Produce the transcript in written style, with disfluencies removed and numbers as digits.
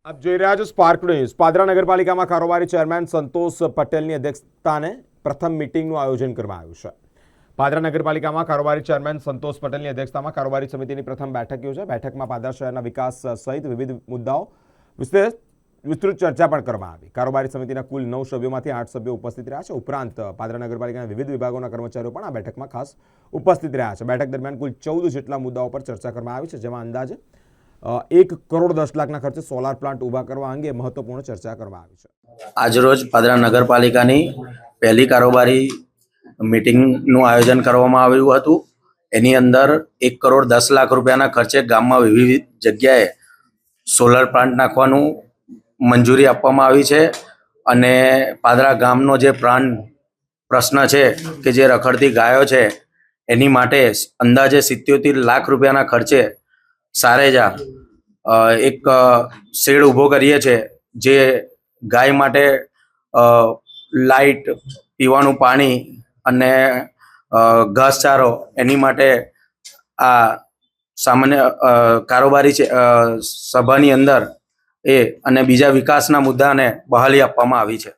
આપ જોઈ રહ્યા છો સ્પાર્ક ન્યૂઝ। પાદરા નગરપાલિકામાં કારોબારી ચેરમેન સંતોષ પટેલની અધ્યક્ષતાને પ્રથમ મીટિંગનું આયોજન કરવામાં આવ્યું છે। પાદરા નગરપાલિકામાં કારોબારી ચેરમેન સંતોષ પટેલની અધ્યક્ષતામાં કારોબારી સમિતિની પ્રથમ બેઠક યોજાઈ। બેઠકમાં પાદરા શહેરના વિકાસ સહિત વિવિધ મુદ્દાઓ વિસ્તૃત ચર્ચા પણ કરવામાં આવી। કારોબારી સમિતિના કુલ 9 સભ્યોમાંથી 8 સભ્યો ઉપસ્થિત રહ્યા છે। ઉપરાંત પાદરા નગરપાલિકાના વિવિધ વિભાગોના કર્મચારીઓ પણ આ બેઠકમાં ખાસ ઉપસ્થિત રહ્યા છે। બેઠક દરમિયાન કુલ 14 જેટલા મુદ્દાઓ પર ચર્ચા કરવામાં આવી છે, જેમાં અંદાજે 1 કરોડ 10 લાખના ખર્ચે સોલાર પ્લાન્ટ ઊભા કરવા અંગે મહત્વપૂર્ણ ચર્ચા કરવામાં આવી છે। આજરોજ પાદરા નગરપાલિકાની પહેલી કારોબારી મીટિંગનું આયોજન કરવામાં આવ્યું હતું। એની અંદર 1 કરોડ 10 લાખ રૂપિયાના ખર્ચે ગામમાં વિવિધ જગ્યાએ સોલાર પ્લાન્ટ નાખવાનું મંજૂરી આપવામાં આવી છે અને પાદરા ગામનો જે પ્રાણ પ્રશ્ન છે કે જે રખડતી ગાયો છે એની માટે અંદાજે 77 લાખ રૂપિયાના ખર્ચે સારેજા એક શેડ ઊભો કરીએ છે, જે ગાય માટે લાઇટ, પીવાનું પાણી અને ઘાસચારો એની માટે આ સામાન્ય કારોબારી સભાની અંદર અને બીજા વિકાસના મુદ્દાને બહાલી આપવામાં આવી છે।